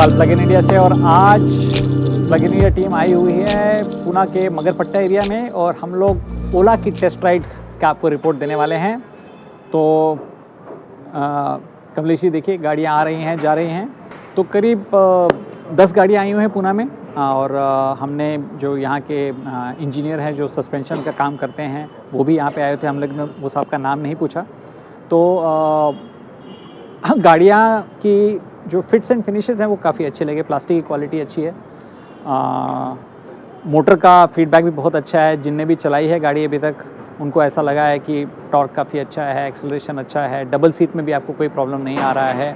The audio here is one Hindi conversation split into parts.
गोपाल प्लग इन इंडिया से। और आज प्लग इन इंडिया टीम आई हुई है पूना के मगरपट्टा एरिया में और हम लोग ओला की टेस्ट राइड का आपको रिपोर्ट देने वाले हैं। तो कमलेश जी देखिए गाड़ियाँ आ रही हैं जा रही हैं, तो करीब 10 गाड़ियाँ आई हुई हैं पूना में। और हमने जो यहाँ के इंजीनियर हैं जो सस्पेंशन का काम करते हैं वो भी यहाँ पे आए थे। हम लोग ने वो साहब का नाम नहीं पूछा। तो गाड़ियाँ की जो फिट्स एंड फिनिशेस हैं वो काफ़ी अच्छे लगे, प्लास्टिक की क्वालिटी अच्छी है। मोटर का फीडबैक भी बहुत अच्छा है। जिनने भी चलाई है गाड़ी अभी तक उनको ऐसा लगा है कि टॉर्क काफ़ी अच्छा है, एक्सेलरेशन अच्छा है, डबल सीट में भी आपको कोई प्रॉब्लम नहीं आ रहा है।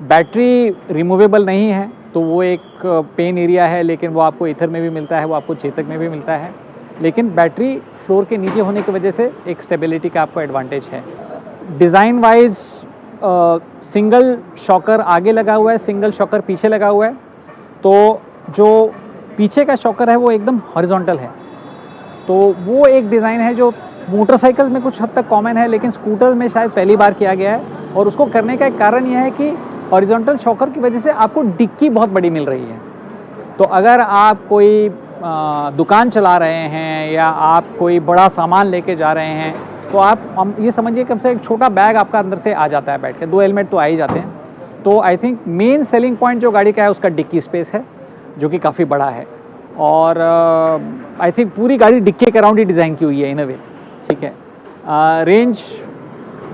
बैटरी रिमूवेबल नहीं है तो वो एक पेन एरिया है, लेकिन वो आपको ईथर में भी मिलता है, वो आपको चेतक में भी मिलता है। लेकिन बैटरी फ्लोर के नीचे होने की वजह से एक स्टेबिलिटी का आपको एडवांटेज है। डिज़ाइन वाइज सिंगल शॉकर आगे लगा हुआ है, सिंगल शॉकर पीछे लगा हुआ है। तो जो पीछे का शॉकर है वो एकदम हॉरिजॉन्टल है। तो वो एक डिज़ाइन है जो मोटरसाइकिल्स में कुछ हद तक कॉमन है, लेकिन स्कूटर्स में शायद पहली बार किया गया है। और उसको करने का एक कारण यह है कि हॉरिजॉन्टल शॉकर की वजह से आपको डिक्की बहुत बड़ी मिल रही है। तो अगर आप कोई दुकान चला रहे हैं या आप कोई बड़ा सामान लेके जा रहे हैं तो आप ये समझिए कम से एक छोटा बैग आपका अंदर से आ जाता है बैठ के, 2 हेलमेट तो आ ही जाते हैं। तो I think main selling point जो गाड़ी का है उसका डिक्की स्पेस है जो कि काफ़ी बड़ा है। और आई थिंक पूरी गाड़ी डिक्की के अराउंड ही डिज़ाइन की हुई है इन अ वे, ठीक है। रेंज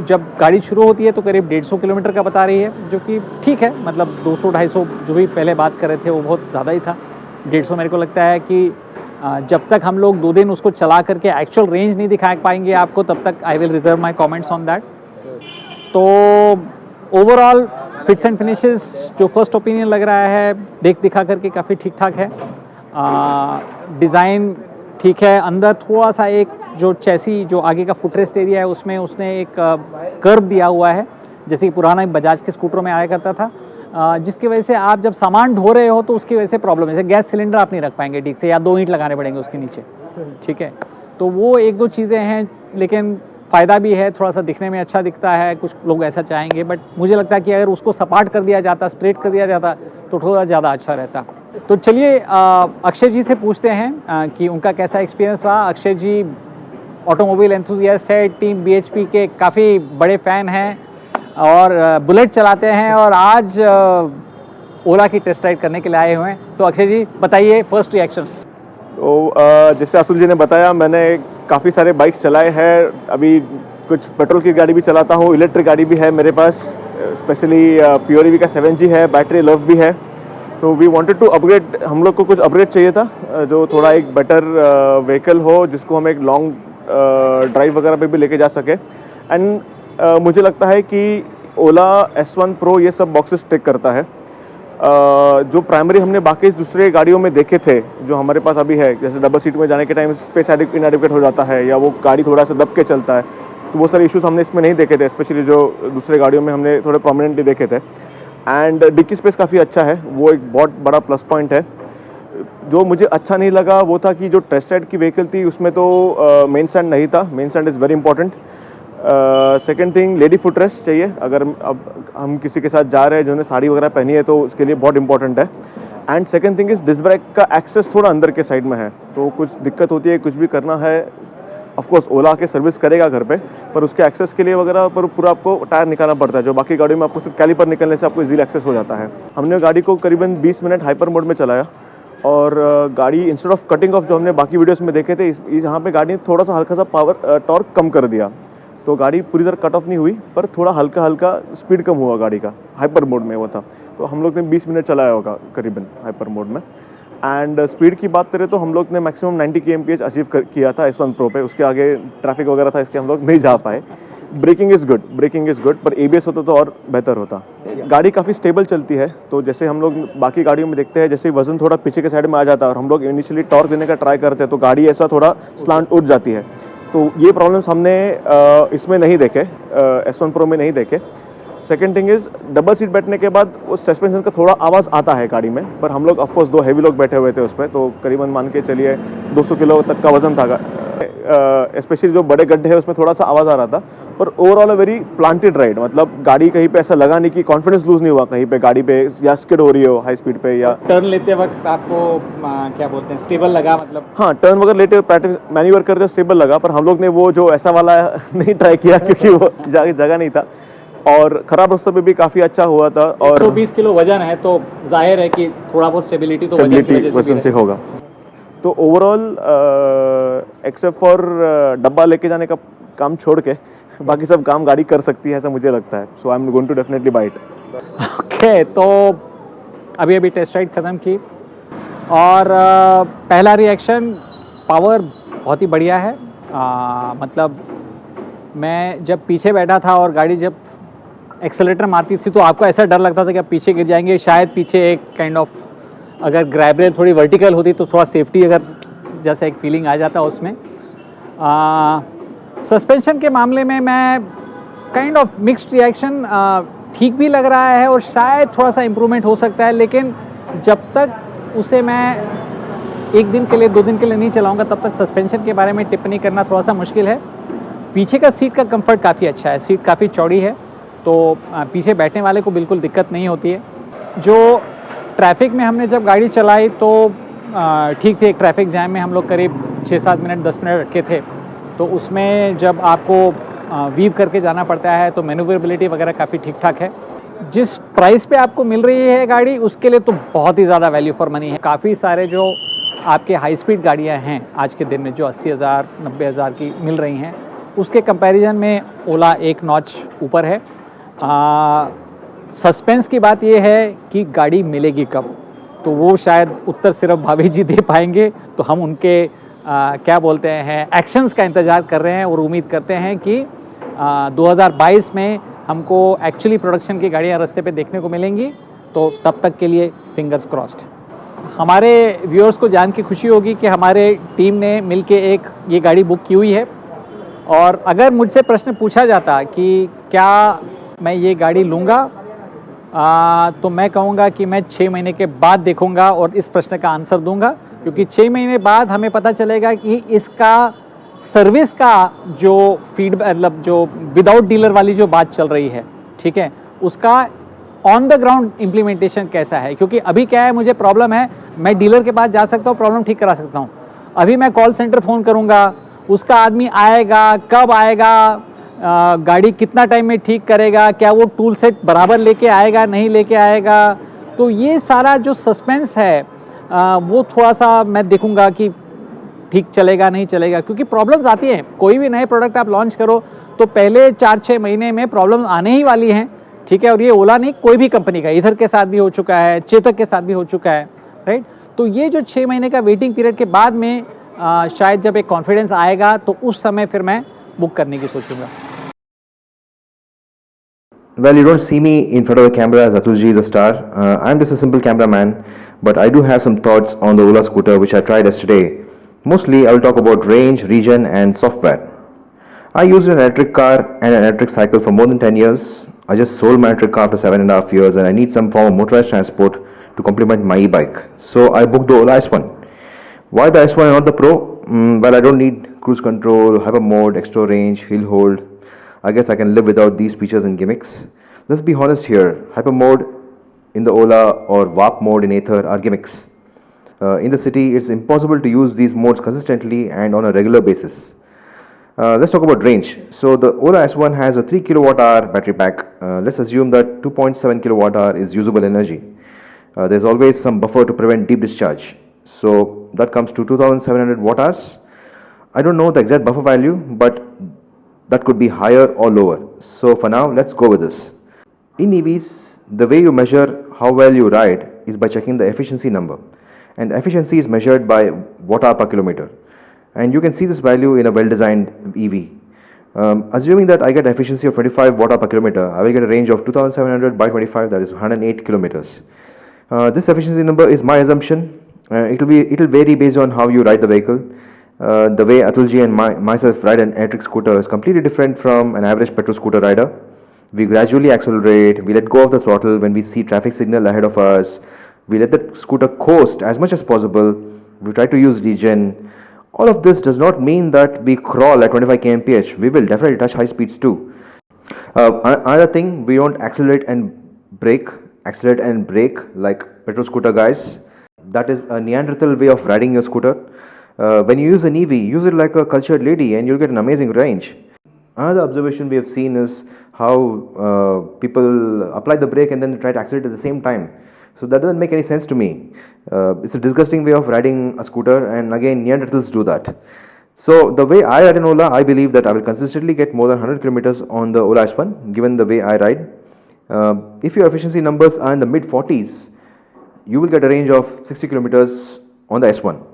जब गाड़ी शुरू होती है तो करीब 150 किलोमीटर का बता रही है, जो कि ठीक है। मतलब 200-250 जो भी पहले बात कर रहे थे वो बहुत ज़्यादा ही था। 150 मेरे को लगता है कि जब तक हम लोग 2 दिन उसको चला करके एक्चुअल रेंज नहीं दिखा पाएंगे आपको, तब तक I will reserve my comments on that. तो ओवरऑल फिट्स एंड फिनिशेस जो फर्स्ट ओपिनियन लग रहा है देख दिखा करके काफ़ी ठीक ठाक है। डिज़ाइन ठीक है। अंदर थोड़ा सा एक जो चैसी जो आगे का फुटरेस्ट एरिया है उसमें उसने एक कर्व दिया हुआ है, जैसे कि पुराना बजाज के स्कूटरों में आया करता था, जिसकी वजह से आप जब सामान ढो रहे हो तो उसकी वजह से प्रॉब्लम है। जैसे गैस सिलेंडर आप नहीं रख पाएंगे ठीक से, या 2 ईंट लगाने पड़ेंगे उसके नीचे, ठीक है। तो वो 1-2 चीज़ें हैं, लेकिन फ़ायदा भी है, थोड़ा सा दिखने में अच्छा दिखता है। कुछ लोग ऐसा चाहेंगे, बट मुझे लगता है कि अगर उसको सपाट कर दिया जाता, स्ट्रेट कर दिया जाता तो थोड़ा ज़्यादा अच्छा रहता। तो चलिए अक्षय जी से पूछते हैं कि उनका कैसा एक्सपीरियंस रहा। अक्षय जी ऑटोमोबाइल एंथुसियास्ट है, टीम BHP के काफ़ी बड़े फ़ैन हैं और बुलेट चलाते हैं और आज ओला की टेस्ट राइड करने के लिए आए हुए हैं। तो अक्षय जी बताइए फर्स्ट रिएक्शंस। तो जैसे अतुल जी ने बताया, मैंने काफ़ी सारे बाइक्स चलाए हैं। अभी कुछ पेट्रोल की गाड़ी भी चलाता हूँ, इलेक्ट्रिक गाड़ी भी है मेरे पास, स्पेशली प्योर का 7G है, बैटरी लव भी है। तो वी वांटेड टू अपग्रेड, हम लोग को कुछ अपग्रेड चाहिए था जो थोड़ा एक बेटर व्हीकल हो, जिसको हम एक लॉन्ग ड्राइव वगैरह पे भी लेके जा सके। एंड मुझे लगता है कि ओला S1 Pro ये सब बॉक्सेस टिक करता है। जो प्राइमरी हमने बाकी दूसरे गाड़ियों में देखे थे जो हमारे पास अभी है, जैसे डबल सीट में जाने के टाइम स्पेस इनएडिक्वेट हो जाता है या वो गाड़ी थोड़ा सा दब के चलता है, तो वो सारे इश्यूज हमने इसमें नहीं देखे थे। स्पेशली जो दूसरे गाड़ियों में हमने थोड़े प्रोमिनेंटली देखे थे। एंड डिक्की स्पेस काफ़ी अच्छा है, वो एक बहुत बड़ा प्लस पॉइंट है। जो मुझे अच्छा नहीं लगा वो था कि जो टेस्ट राइड की व्हीकल थी उसमें तो मेन स्टैंड नहीं था। Main stand is very important. Second thing, lady footrest चाहिए। अगर अब हम किसी के साथ जा रहे हैं जिन्होंने साड़ी वगैरह पहनी है तो उसके लिए बहुत इंपॉर्टेंट है। एंड सेकेंड थिंग इस डिस्क ब्रेक का एक्सेस थोड़ा अंदर के साइड में है, तो कुछ दिक्कत होती है। कुछ भी करना है, ऑफकोर्स ओला के सर्विस करेगा घर पे, पर उसके एक्सेस के लिए वगैरह पर पूरा आपको टायर निकालना पड़ता है, जो बाकी गाड़ियों में आपको सिर्फ कैलिपर निकलने से आपको इजीली एक्सेस हो जाता है। हमने गाड़ी को करीबन 20 मिनट हाइपर मोड में चलाया और गाड़ी इंस्टेड ऑफ कटिंग ऑफ जो हमने बाकी वीडियोस में देखे थे, यहाँ पे गाड़ी ने थोड़ा सा हल्का सा पावर टॉर्क कम कर दिया। तो गाड़ी पूरी तरह कट ऑफ नहीं हुई, पर थोड़ा हल्का हल्का स्पीड कम हुआ गाड़ी का, हाइपर मोड में वो था। तो हम लोग ने 20 मिनट चलाया होगा करीबन हाइपर मोड में। एंड स्पीड की बात करें तो हम लोग ने मैक्सिमम 90 kmph अचीव किया था S1 Pro पे। उसके आगे ट्रैफिक वगैरह था, इसके हम लोग नहीं जा पाए। ब्रेकिंग इज़ गुड, पर ABS होता तो और बेहतर होता। गाड़ी काफ़ी स्टेबल चलती है। तो जैसे हम लोग बाकी गाड़ियों में देखते हैं, जैसे वजन थोड़ा पीछे के साइड में आ जाता है और हम लोग इनिशियली टॉर्क देने का ट्राई करते हैं तो गाड़ी ऐसा थोड़ा स्लांट उठ जाती है। तो ये प्रॉब्लम्स हमने इसमें नहीं देखे, S1 Pro में नहीं देखे। Second thing is, double seat बैठने के बाद उस सस्पेंशन का थोड़ा आवाज़ आता है गाड़ी में, पर हम लोग ऑफकोर्स 2 हेवी लोग बैठे हुए थे उसमें, तो करीबन मान के चलिए 200 किलो तक का वजन था स्पेशली जो बड़े गड्ढे हैं उसमें थोड़ा सा आवाज़ आ रहा था, पर overall a very planted ride. मतलब गाड़ी कहीं पे ऐसा लगा नहीं कि कॉन्फिडेंस लूज नहीं हुआ कहीं पे गाड़ी पे, या स्किड हो रही हो हाई स्पीड पे, या टर्न लेते वक्त आपको क्या बोलते हैं स्टेबल लगा, मतलब हाँ टर्न वगैरह लेते प्रैक्टिस मैन्यूवर करते स्टेबल लगा। पर हम लोग ने वो जो ऐसा वाला नहीं ट्राई किया क्योंकि वो जगह नहीं था, और खराब रास्ते पे भी काफ़ी अच्छा हुआ था। और 120 किलो वजन है तो जाहिर है कि थोड़ा बहुत स्टेबिलिटी तो वजन से होगा। तो ओवरऑल एक्सेप्ट फॉर डब्बा लेके जाने का काम छोड़ के बाकी सब काम गाड़ी कर सकती है ऐसा मुझे लगता है। So I am going to definitely buy it. Okay, तो अभी टेस्ट राइड ख़त्म की और पहला रिएक्शन, पावर बहुत ही बढ़िया है। मतलब मैं जब पीछे बैठा था और गाड़ी जब एक्सेलेरेटर मारती थी तो आपको ऐसा डर लगता था कि आप पीछे गिर जाएंगे। शायद पीछे एक काइंड ऑफ अगर ग्रैब रेल थोड़ी वर्टिकल होती तो थोड़ा सेफ्टी अगर जैसा एक फीलिंग आ जाता उसमें। सस्पेंशन के मामले में मैं काइंड ऑफ मिक्स्ड रिएक्शन, ठीक भी लग रहा है और शायद थोड़ा सा इम्प्रूवमेंट हो सकता है, लेकिन जब तक उसे मैं एक दिन के लिए 2 दिन के लिए नहीं चलाऊंगा तब तक सस्पेंशन के बारे में टिप्पणी करना थोड़ा सा मुश्किल है। पीछे का सीट का कंफर्ट काफ़ी अच्छा है, सीट काफ़ी चौड़ी है तो पीछे बैठने वाले को बिल्कुल दिक्कत नहीं होती है। जो ट्रैफिक में हमने जब गाड़ी चलाई तो ठीक थे, ट्रैफिक जैम में हम लोग करीब 6-7 मिनट 10 मिनट रखे थे, तो उसमें जब आपको वीव करके जाना पड़ता है तो मैन्यूवरेबिलिटी वगैरह काफ़ी ठीक ठाक है। जिस प्राइस पे आपको मिल रही है गाड़ी उसके लिए तो बहुत ही ज़्यादा वैल्यू फॉर मनी है। काफ़ी सारे जो आपके हाई स्पीड गाड़ियाँ हैं आज के दिन में जो 80,000 90,000 की मिल रही हैं उसके कंपैरिजन में ओला एक नॉच ऊपर है। सस्पेंस की बात ये है कि गाड़ी मिलेगी कब, तो वो शायद उत्तर सिर्फ भाभी जी दे पाएंगे। तो हम उनके क्या बोलते हैं एक्शंस का इंतज़ार कर रहे हैं और उम्मीद करते हैं कि 2022 में हमको एक्चुअली प्रोडक्शन की गाड़ियाँ रास्ते पे देखने को मिलेंगी। तो तब तक के लिए फिंगर्स क्रॉस्ड। हमारे व्यूअर्स को जान के खुशी होगी कि हमारे टीम ने मिलके एक ये गाड़ी बुक की हुई है, और अगर मुझसे प्रश्न पूछा जाता कि क्या मैं ये गाड़ी लूँगा, तो मैं कहूँगा कि मैं 6 महीने के बाद देखूँगा और इस प्रश्न का आंसर दूँगा, क्योंकि 6 महीने बाद हमें पता चलेगा कि इसका सर्विस का जो मतलब जो विदाउट डीलर वाली जो बात चल रही है, ठीक है, उसका ऑन द ग्राउंड इम्प्लीमेंटेशन कैसा है। क्योंकि अभी क्या है, मुझे प्रॉब्लम है, मैं डीलर के पास जा सकता हूँ, प्रॉब्लम ठीक करा सकता हूँ। अभी मैं कॉल सेंटर फ़ोन करूँगा, उसका आदमी आएगा, कब आएगा, गाड़ी कितना टाइम में ठीक करेगा, क्या वो टूल सेट बराबर लेके आएगा नहीं लेके आएगा, तो ये सारा जो सस्पेंस है वो थोड़ा सा मैं देखूंगा कि ठीक चलेगा नहीं चलेगा। क्योंकि प्रॉब्लम्स आती हैं, कोई भी नए प्रोडक्ट आप लॉन्च करो तो पहले 4-6 महीने में प्रॉब्लम्स आने ही वाली हैं, ठीक है। और ये ओला नहीं, कोई भी कंपनी का, इधर के साथ भी हो चुका है, चेतक के साथ भी हो चुका है, राइट। तो ये जो 6 महीने का वेटिंग पीरियड के बाद में शायद जब एक कॉन्फिडेंस आएगा तो उस समय फिर मैं बुक करने की सोचूंगा। Well, you don't see me in front of the camera as Atulji is a star. I'm just a simple cameraman, but I do have some thoughts on the Ola scooter which I tried yesterday. Mostly, I will talk about range, region, and software. I used an electric car and an electric cycle for more than 10 years. I just sold my electric car after 7.5 years, and I need some form of motorized transport to complement my e-bike. So I booked the Ola S1. Why the S1 and not the Pro? Well, I don't need cruise control, hyper mode, extra range, hill hold. I guess I can live without these features and gimmicks. Let's be honest here, hyper mode in the Ola or warp mode in Ather are gimmicks. In the city, it's impossible to use these modes consistently and on a regular basis. Let's talk about range. So the Ola S1 has a 3 kWh battery pack. Let's assume that 2.7 kWh is usable energy. There's always some buffer to prevent deep discharge. So that comes to 2700 watt hours. I don't know the exact buffer value, but that could be higher or lower. So for now, let's go with this. In EVs, the way you measure how well you ride is by checking the efficiency number. And efficiency is measured by watt hour per kilometer. And you can see this value in a well-designed EV. Assuming that I get efficiency of 25 watt hour per kilometer, I will get a range of 2700 by 25, that is 108 kilometers. This efficiency number is my assumption. It'll vary based on how you ride the vehicle. The way Atulji and myself ride an electric scooter is completely different from an average petrol scooter rider. We gradually accelerate, we let go of the throttle when we see traffic signal ahead of us, we let the scooter coast as much as possible, we try to use regen. All of this does not mean that we crawl at 25 kmph. We will definitely touch high speeds too. Another thing, we don't accelerate and brake like petrol scooter guys. That is a Neanderthal way of riding your scooter. When you use an EV, use it like a cultured lady and you'll get an amazing range. Another observation we have seen is how people apply the brake and then try to accelerate at the same time. So that doesn't make any sense to me. It's a disgusting way of riding a scooter, and again, Neanderthals do that. So the way I ride in Ola, I believe that I will consistently get more than 100 kilometers on the Ola S1, given the way I ride. If your efficiency numbers are in the mid 40s, you will get a range of 60 kilometers on the S1.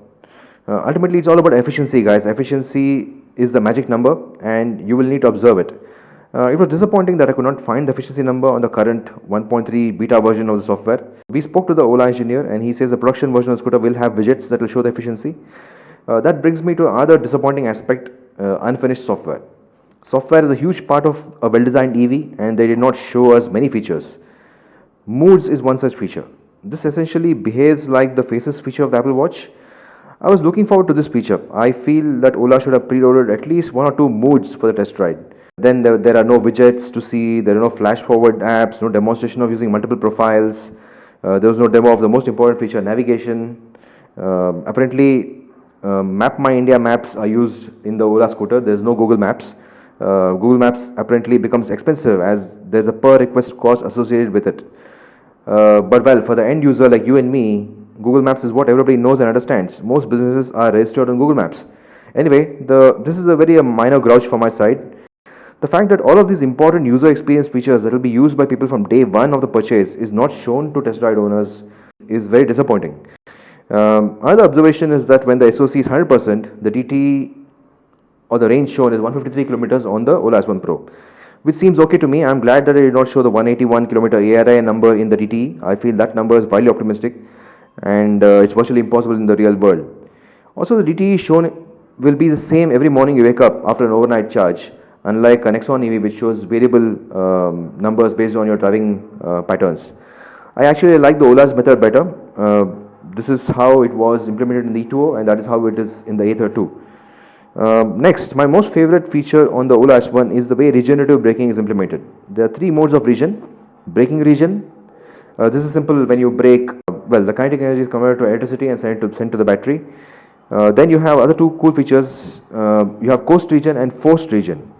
Ultimately, it's all about efficiency, guys. Efficiency is the magic number, and you will need to observe it. It was disappointing that I could not find the efficiency number on the current 1.3 beta version of the software. We spoke to the Ola engineer, and he says the production version of the scooter will have widgets that will show the efficiency. That brings me to another disappointing aspect, unfinished software. Software is a huge part of a well-designed EV, and they did not show us many features. Moods is one such feature. This essentially behaves like the Faces feature of the Apple Watch. I was looking forward to this feature. I feel that Ola should have preloaded at least 1 or 2 moods for the test ride. Then there are no widgets to see, there are no flash forward apps, no demonstration of using multiple profiles. There was no demo of the most important feature, navigation. Apparently, Map My India maps are used in the Ola scooter. There is no Google Maps. Google Maps apparently becomes expensive as there is a per request cost associated with it. But well, for the end user like you and me, Google Maps is what everybody knows and understands. Most businesses are registered on Google Maps. Anyway, this is a very minor grouch from my side. The fact that all of these important user experience features that will be used by people from day one of the purchase is not shown to test ride owners is very disappointing. Another observation is that when the SoC is 100%, the DT or the range shown is 153 kilometers on the Ola S1 Pro, which seems okay to me. I'm glad that it did not show the 181 kilometer ARI number in the DT. I feel that number is wildly optimistic, and it's virtually impossible in the real world. Also, the DT shown will be the same every morning you wake up after an overnight charge, unlike an Nexon EV which shows variable numbers based on your driving patterns. I actually like the Ola's method better. This is how it was implemented in the E2O, and that is how it is in the Ather too. Next, my most favorite feature on the Ola S1 is the way regenerative braking is implemented. There are 3 modes of regen. Braking regen. This is simple. When you brake, well, the kinetic energy is converted to electricity and sent to the battery. Then you have other 2 cool features. You have coast regen and forced regen.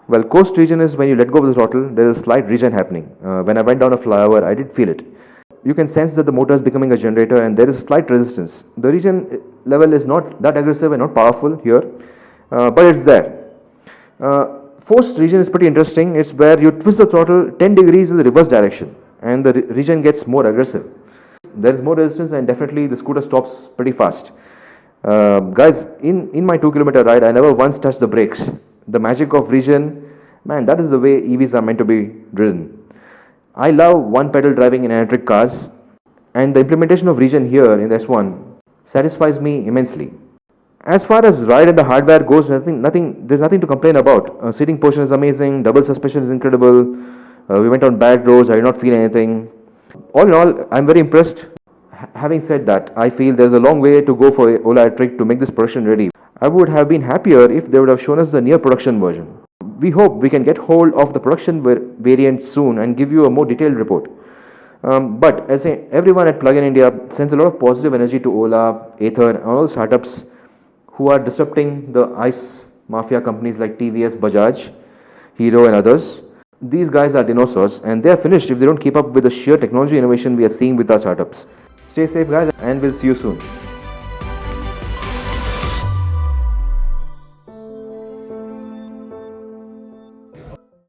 Well, coast regen is when you let go of the throttle, there is a slight regen happening. When I went down a flyover, I did feel it. You can sense that the motor is becoming a generator and there is slight resistance. The regen level is not that aggressive and not powerful here, but it's there. Forced regen is pretty interesting. It's where you twist the throttle 10 degrees in the reverse direction and the regen gets more aggressive. There is more resistance and definitely the scooter stops pretty fast. Guys, in my 2-kilometer ride, I never once touched the brakes. The magic of regen, man, that is the way EVs are meant to be driven. I love one-pedal driving in electric cars, and the implementation of regen here in the S1 satisfies me immensely. As far as ride and the hardware goes, there's nothing to complain about. Seating position is amazing, double suspension is incredible. We went on bad roads, I did not feel anything. All in all, I'm very impressed. Having said that, I feel there's a long way to go for Ola Electric to make this production ready. I would have been happier if they would have shown us the near production version. We hope we can get hold of the production variant soon and give you a more detailed report. But as everyone at Plug in India sends a lot of positive energy to Ola, Ather, and all the startups who are disrupting the ICE mafia companies like TVS, Bajaj, Hero, and others. These guys are dinosaurs, and they are finished if they don't keep up with the sheer technology innovation we are seeing with our startups. Stay safe, guys, and we'll see you soon.